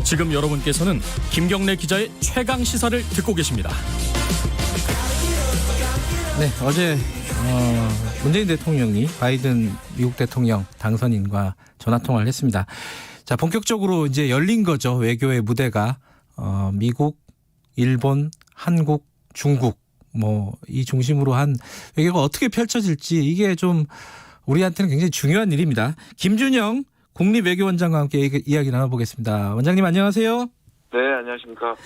지금 여러분께서는 김경래 기자의 최강 시사를 듣고 계십니다. 네, 어제 문재인 대통령이 바이든 미국 대통령 당선인과 전화 통화를 했습니다. 자, 본격적으로 이제 열린 거죠. 외교의 무대가 미국, 일본, 한국, 중국 이 중심으로 한 외교가 어떻게 펼쳐질지 이게 좀 우리한테는 굉장히 중요한 일입니다. 김준영 국립외교원장과 함께 이야기 나눠보겠습니다. 원장님 안녕하세요. 네, 안녕하십니까.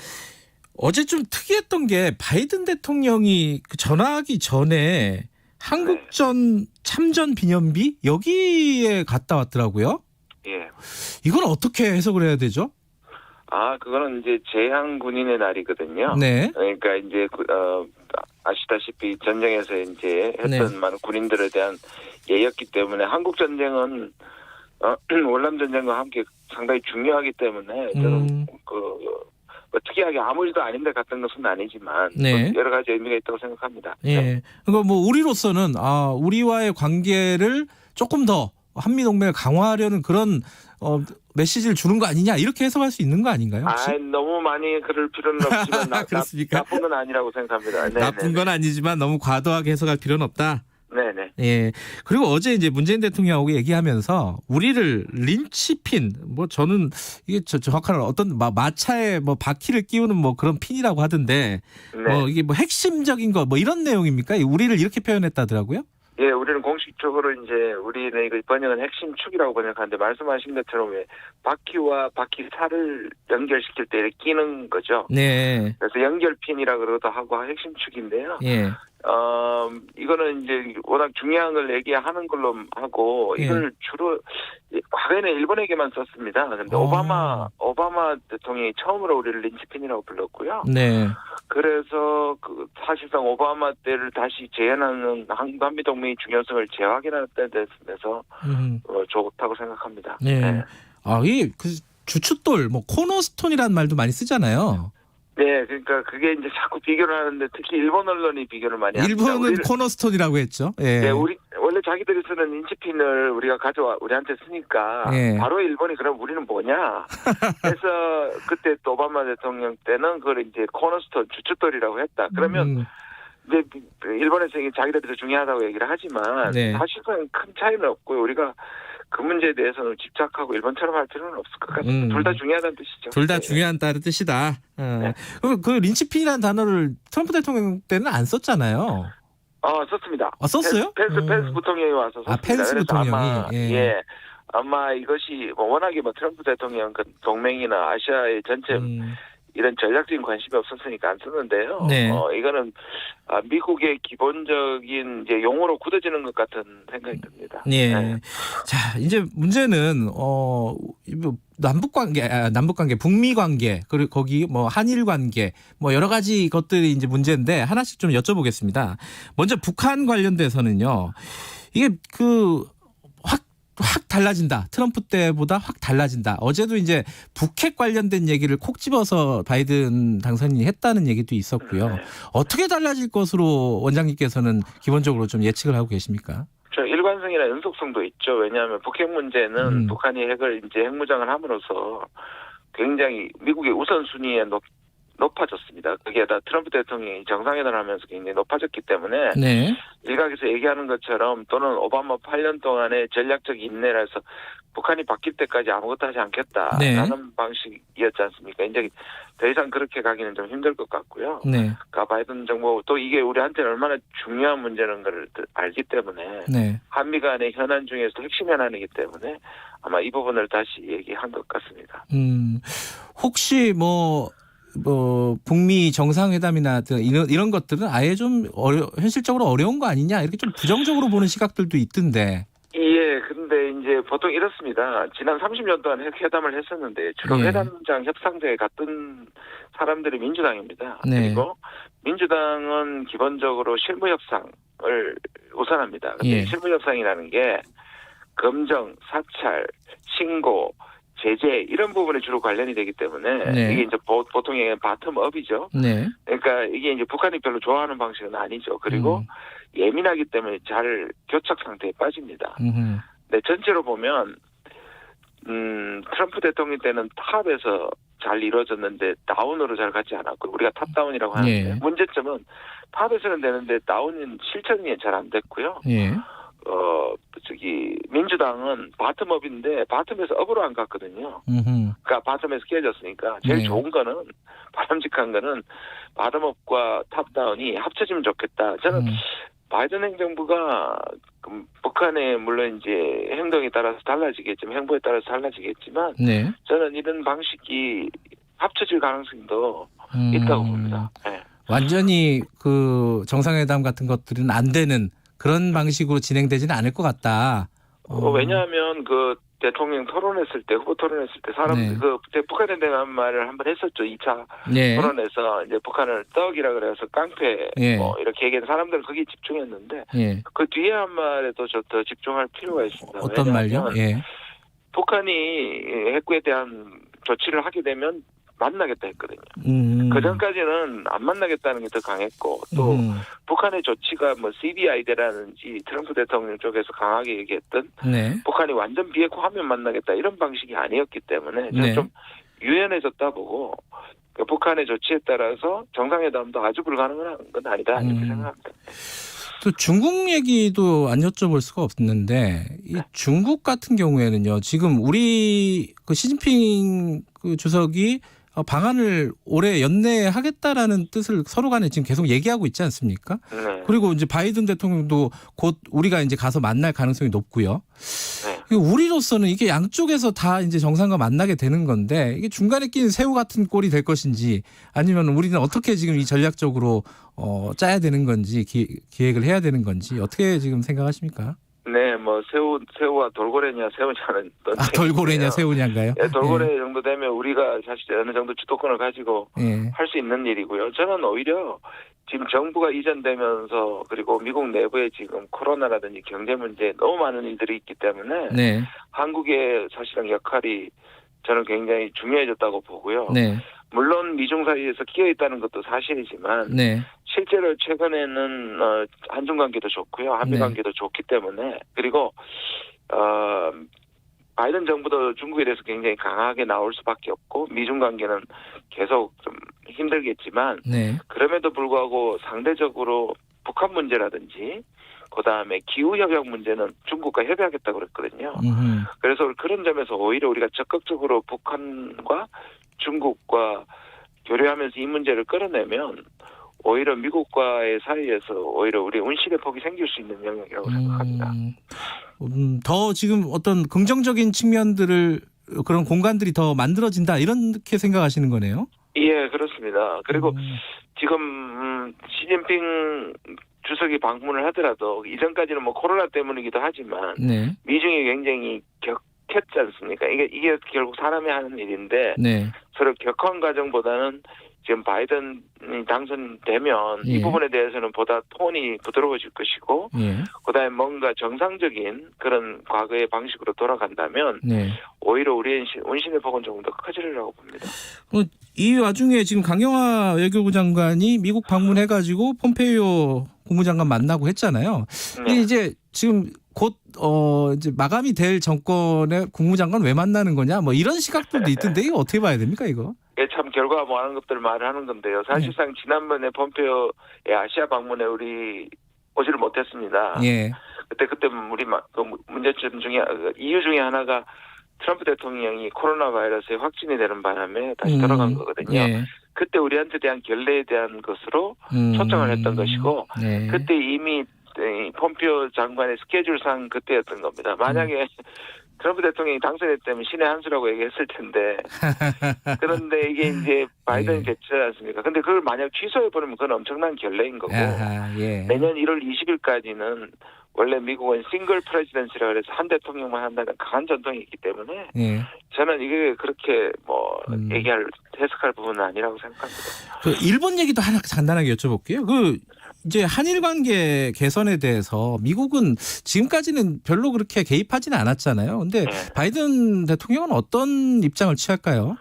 어제 좀 특이했던 게 바이든 대통령이 전화하기 전에 한국전 참전 기념비 여기에 갔다 왔더라고요. 예. 이건 어떻게 해석을 해야 되죠? 그거는 이제 제향 군인의 날이거든요. 네. 그러니까 이제 아시다시피 전쟁에서 이제 했던 많은 군인들에 대한 예였기 때문에 한국 전쟁은 월남 전쟁과 함께 상당히 중요하기 때문에 저는 특이하게 아무 일도 아닌데 갔던 것은 아니지만 여러 가지 의미가 있다고 생각합니다. 예. 네. 그러니까 우리로서는 우리와의 관계를 조금 더 한미 동맹을 강화하려는 그런 메시지를 주는 거 아니냐 이렇게 해석할 수 있는 거 아닌가요? 혹시? 너무 많이 그럴 필요는 없지만 나쁜 건 아니라고 생각합니다. 나쁜 건 아니지만 너무 과도하게 해석할 필요는 없다. 네네. 예. 그리고 어제 이제 문재인 대통령하고 얘기하면서 우리를 린치핀, 저는 이게 정확한 어떤 마차에 바퀴를 끼우는 그런 핀이라고 하던데, 이게 핵심적인 거 이런 내용입니까? 우리를 이렇게 표현했다더라고요. 예, 우리는 공식적으로 이제 우리는 이거 번역은 핵심축이라고 번역하는데 말씀하신 것처럼 왜 바퀴와 바퀴살을 연결시킬 때 이렇게 끼는 거죠. 네. 그래서 연결핀이라 그러기도 하고 핵심축인데요. 예. 이거는 이제 워낙 중요한 걸 얘기하는 걸로 하고 이걸 주로 과거에는 일본에게만 썼습니다. 그런데 오바마 대통령이 처음으로 우리를 린치핀이라고 불렀고요. 네. 그래서 사실상 오바마 때를 다시 재현하는 한미 동맹의 중요성을 재확인하는 데 대해서 좋다고 생각합니다. 네. 네. 이 주춧돌, 코너스톤이라는 말도 많이 쓰잖아요. 네, 그러니까 그게 이제 자꾸 비교를 하는데 특히 일본 언론이 비교를 많이 합니다. 일본은 코너스톤이라고 했죠. 예. 네, 원래 자기들이 쓰는 인치핀을 우리가 우리한테 쓰니까 바로 일본이 그럼 우리는 뭐냐? 그래서 그때 또 오바마 대통령 때는 그걸 이제 코너스톤 주춧돌이라고 했다. 그러면 이제 일본에서 이게 자기들이 더 중요하다고 얘기를 하지만 사실상 큰 차이는 없고요. 우리가 그 문제에 대해서는 집착하고 일본처럼 할 필요는 없을 것 같습니다. 둘 다 중요하다는 뜻이죠. 둘 다 중요하다는 뜻이다. 네. 그 린치핀이라는 단어를 트럼프 대통령 때는 안 썼잖아요. 썼습니다. 썼어요? 펜스 부통령이 와서 썼습니다. 펜스 부통령이. 아마 이것이 워낙에 트럼프 대통령 동맹이나 아시아의 전체 이런 전략적인 관심이 없었으니까 안 썼는데요. 네. 이거는 미국의 기본적인 이제 용어로 굳어지는 것 같은 생각이 듭니다. 네. 네. 자, 이제 문제는 남북 관계, 북미 관계, 그리고 거기 한일 관계, 여러 가지 것들이 이제 문제인데 하나씩 좀 여쭤보겠습니다. 먼저 북한 관련돼서는요. 이게 확 달라진다. 트럼프 때보다 확 달라진다. 어제도 이제 북핵 관련된 얘기를 콕 집어서 바이든 당선인이 했다는 얘기도 있었고요. 어떻게 달라질 것으로 원장님께서는 기본적으로 좀 예측을 하고 계십니까? 일관성이나 연속성도 있죠. 왜냐하면 북핵 문제는 북한이 핵무장을 함으로써 굉장히 미국의 우선순위에 높아졌습니다. 거기에다 트럼프 대통령이 정상회담을 하면서 굉장히 높아졌기 때문에 일각에서 얘기하는 것처럼 또는 오바마 8년 동안의 전략적 인내라서 북한이 바뀔 때까지 아무것도 하지 않겠다라는 방식이었지 않습니까? 이제 더 이상 그렇게 가기는 좀 힘들 것 같고요. 그러니까 바이든 정부 또 이게 우리한테는 얼마나 중요한 문제라는 걸 알기 때문에 한미 간의 현안 중에서 핵심 현안이기 때문에 아마 이 부분을 다시 얘기한 것 같습니다. 혹시 북미 정상회담이나 이런 것들은 아예 좀 현실적으로 어려운 거 아니냐 이렇게 좀 부정적으로 보는 시각들도 있던데. 예, 근데 이제 보통 이렇습니다. 지난 30년 동안 회담을 했었는데 주로 회담장 협상장에 갔던 사람들이 민주당입니다. 그리고 민주당은 기본적으로 실무 협상을 우선합니다. 근데 실무 협상이라는 게 검정, 사찰, 신고, 제재 이런 부분에 주로 관련이 되기 때문에 이게 이제 보통 바텀업이죠. 그러니까 이게 이제 북한이 별로 좋아하는 방식은 아니죠. 그리고 예민하기 때문에 잘 교착 상태에 빠집니다. 근데 전체로 보면 트럼프 대통령 때는 탑에서 잘 이루어졌는데 다운으로 잘 가지 않았고 우리가 탑다운이라고 하는데 예. 문제점은 팝에서는 되는데 다운은 실천이 잘 안 됐고요. 예. 민주당은 바텀업인데 바텀에서 업으로 안 갔거든요. 그러니까 바텀에서 깨졌으니까 제일 네. 좋은 거는 바람직한 거는 바텀업과 탑다운이 합쳐지면 좋겠다. 저는 바이든 행정부가 북한의 물론 이제 행동에 따라서 달라지겠지만 행보에 따라서 달라지겠지만 네. 저는 이런 방식이 합쳐질 가능성도 있다고 봅니다. 네. 완전히 그 정상회담 같은 것들은 안 되는 그런 방식으로 진행되지는 않을 것 같다. 왜냐하면 그 대통령 토론했을 때 후보 토론했을 때 사람들 네. 그 북한에 대한 말을 한번 했었죠. 2차 네. 토론에서 이제 북한을 떡이라 그래서 깡패 예. 뭐 이렇게 얘기해서 사람들은 거기에 집중했는데 예. 그 뒤에 한 말에도 더 집중할 필요가 있습니다. 어떤 말요? 왜냐하면 예. 북한이 핵구에 대한 조치를 하게 되면 만나겠다 했거든요. 그 전까지는 안 만나겠다는 게 더 강했고 또 북한의 조치가 뭐 CBI대라든지 트럼프 대통령 쪽에서 강하게 얘기했던 네. 북한이 완전 비핵화하면 만나겠다 이런 방식이 아니었기 때문에 저는 네. 좀 유연해졌다 보고 북한의 조치에 따라서 정상회담도 아주 불가능한 건 아니다 이렇게 생각합니다. 또 중국 얘기도 안 여쭤볼 수가 없는데 이 중국 같은 경우에는요. 지금 우리 그 시진핑 그 주석이 방한을 올해 연내하겠다라는 뜻을 서로 간에 지금 계속 얘기하고 있지 않습니까? 네. 그리고 이제 바이든 대통령도 곧 우리가 이제 가서 만날 가능성이 높고요. 네. 우리로서는 이게 양쪽에서 다 이제 정상과 만나게 되는 건데 이게 중간에 끼는 새우 같은 꼴이 될 것인지 아니면 우리는 어떻게 지금 이 전략적으로 짜야 되는 건지 기획을 해야 되는 건지 어떻게 지금 생각하십니까? 네, 뭐 새우와 돌고래냐 새우냐는 돌고래냐 새우냐인가요? 예, 돌고래 정도 되면 우리가 사실 어느 정도 주도권을 가지고 예. 할 수 있는 일이고요. 저는 오히려 지금 정부가 이전되면서 그리고 미국 내부에 지금 코로나라든지 경제 문제 너무 많은 일들이 있기 때문에 네. 한국의 사실상 역할이 저는 굉장히 중요해졌다고 보고요. 네. 물론 미중 사이에서 끼어 있다는 것도 사실이지만 네. 실제로 최근에는 한중 관계도 좋고요. 한미 네. 관계도 좋기 때문에 그리고 바이든 정부도 중국에 대해서 굉장히 강하게 나올 수밖에 없고 미중 관계는 계속 좀 힘들겠지만 네. 그럼에도 불구하고 상대적으로 북한 문제라든지 그다음에 기후협약 문제는 중국과 협의하겠다고 그랬거든요. 그래서 그런 점에서 오히려 우리가 적극적으로 북한과 중국과 교류하면서 이 문제를 끌어내면 오히려 미국과의 사이에서 오히려 우리 운신의 폭이 생길 수 있는 영역이라고 생각합니다. 더 지금 어떤 긍정적인 측면들을 그런 공간들이 더 만들어진다 이렇게 생각하시는 거네요. 예, 그렇습니다. 그리고 지금 시진핑 주석이 방문을 하더라도 이전까지는 뭐 코로나 때문이기도 하지만 네. 미중이 굉장히 격했지 않습니까? 이게 결국 사람이 하는 일인데 네. 서로 격한 과정보다는 지금 바이든이 당선되면 예. 이 부분에 대해서는 보다 톤이 부드러워질 것이고 예. 그다음에 뭔가 정상적인 그런 과거의 방식으로 돌아간다면 네. 오히려 우리의 운신의 폭은 조금 더 커지리라고 봅니다. 이 와중에 지금 강경화 외교부 장관이 미국 방문해가지고 폼페이오 국무장관 만나고 했잖아요. 근데 네. 이제 지금 곧 이제 마감이 될 정권의 국무장관 왜 만나는 거냐? 뭐 이런 시각들도 있던데 이거 어떻게 봐야 됩니까 이거? 예, 참 결과가 뭐 하는 것들 말을 하는 건데요. 사실상 지난번에 폼페이오의 아시아 방문에 우리 오지를 못했습니다. 예. 그때 우리 그 문제점 중에 이유 중에 하나가 트럼프 대통령이 코로나 바이러스에 확진이 되는 바람에 다시 돌아간 거거든요. 예. 그때 우리한테 대한 결례에 대한 것으로 초청을 했던 것이고 네. 그때 이미 폼페이오 장관의 스케줄상 그때였던 겁니다. 만약에 트럼프 대통령이 당선했다면 신의 한 수라고 얘기했을 텐데 그런데 이게 이제 바이든이 됐지 않습니까? 근데 그걸 만약 취소해버리면 그건 엄청난 결례인 거고 아하, 예. 내년 1월 20일까지는 원래 미국은 싱글 프레지던시라고 해서 한 대통령만 한다는 강한 전통이 있기 때문에 예. 저는 이게 그렇게 뭐 해석할 부분은 아니라고 생각합니다. 그 일본 얘기도 하나 간단하게 여쭤볼게요. 그 이제 한일 관계 개선에 대해서 미국은 지금까지는 별로 그렇게 개입하지는 않았잖아요. 근데 바이든 대통령은 어떤 입장을 취할까요?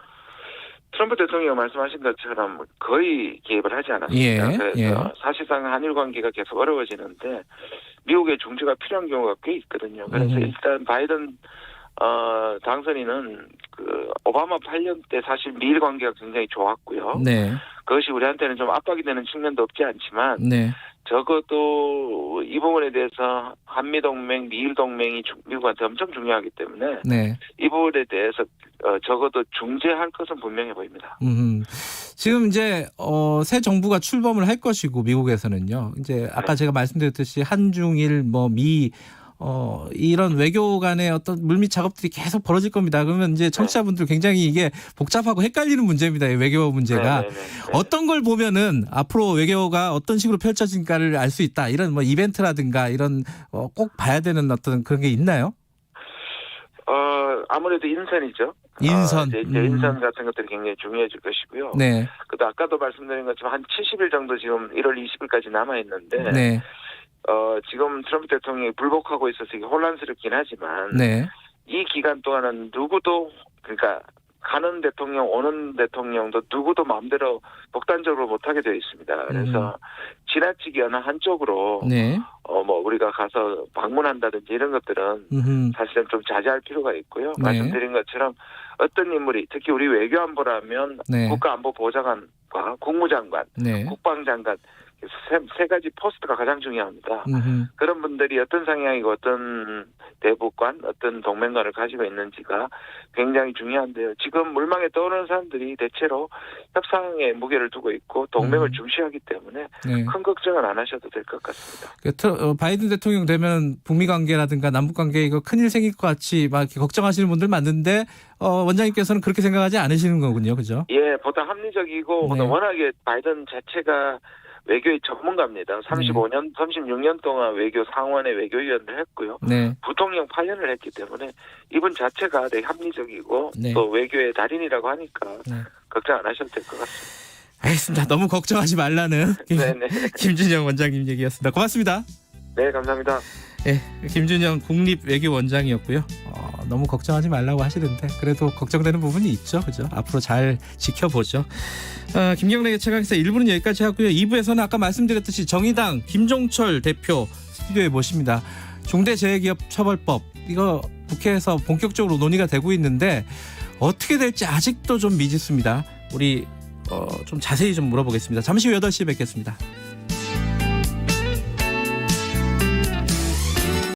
트럼프 대통령이 말씀하신 것처럼 거의 개입을 하지 않았습니다. 예, 그래서 예. 사실상 한일 관계가 계속 어려워지는데 미국의 중재가 필요한 경우가 꽤 있거든요. 그래서 일단 바이든 당선인은 그 오바마 8년 때 사실 미일 관계가 굉장히 좋았고요. 네. 그것이 우리한테는 좀 압박이 되는 측면도 없지 않지만 네. 적어도 이 부분에 대해서 한미동맹, 미일동맹이 미국한테 엄청 중요하기 때문에 네. 이 부분에 대해서 적어도 중재할 것은 분명해 보입니다. 지금 이제 새 정부가 출범을 할 것이고 미국에서는요. 이제 아까 제가 말씀드렸듯이 한중일 미 이런 외교 간의 어떤 물밑 작업들이 계속 벌어질 겁니다. 그러면 이제 청취자분들 굉장히 이게 복잡하고 헷갈리는 문제입니다. 이 외교 문제가. 어떤 걸 보면은 앞으로 외교가 어떤 식으로 펼쳐진가를 알 수 있다. 이런 이벤트라든가 이런 꼭 봐야 되는 어떤 그런 게 있나요? 아무래도 인선이죠. 인선. 이제 인선 같은 것들이 굉장히 중요해질 것이고요. 네. 그도 아까도 말씀드린 것처럼 한 70일 정도 지금 1월 20일까지 남아 있는데. 네. 지금 트럼프 대통령이 불복하고 있어서 이게 혼란스럽긴 하지만 네. 이 기간 동안은 누구도 그러니까 가는 대통령 오는 대통령도 누구도 마음대로 독단적으로 못하게 되어 있습니다. 그래서 지나치게 어느 한쪽으로 네. 우리가 가서 방문한다든지 이런 것들은 사실은 좀 자제할 필요가 있고요. 네. 말씀드린 것처럼 어떤 인물이 특히 우리 외교안보라면 네. 국가안보보좌관과 국무장관, 네. 국방장관 세 가지 포스트가 가장 중요합니다. 그런 분들이 어떤 성향이고 어떤 대북관, 어떤 동맹관을 가지고 있는지가 굉장히 중요한데요. 지금 물망에 떠오르는 사람들이 대체로 협상에 무게를 두고 있고 동맹을 중시하기 때문에 네. 큰 걱정은 안 하셔도 될 것 같습니다. 바이든 대통령 되면 북미 관계라든가 남북 관계 이거 큰일 생길 것 같이 막 이렇게 걱정하시는 분들 많은데 원장님께서는 그렇게 생각하지 않으시는 거군요, 그죠? 예, 보다 합리적이고 네. 워낙에 바이든 자체가 외교의 전문가입니다. 36년 동안 외교 상원의 외교위원을 했고요. 네. 부통령 8년을 했기 때문에 이분 자체가 되게 합리적이고 네. 또 외교의 달인이라고 하니까 네. 걱정 안 하셔도 될 것 같습니다. 알겠습니다. 너무 걱정하지 말라는 네네. 김준영 원장님 얘기였습니다. 고맙습니다. 네, 감사합니다. 네, 김준영 국립외교원장이었고요. 너무 걱정하지 말라고 하시는데 그래도 걱정되는 부분이 있죠, 그죠? 앞으로 잘 지켜보죠. 김경래의 최강시사 1부는 여기까지 하고요. 2부에서는 아까 말씀드렸듯이 정의당 김종철 대표 스튜디오에 모십니다. 중대재해기업처벌법 이거 국회에서 본격적으로 논의가 되고 있는데 어떻게 될지 아직도 좀 미지수입니다. 우리 좀 자세히 좀 물어보겠습니다. 잠시 후 8시에 뵙겠습니다.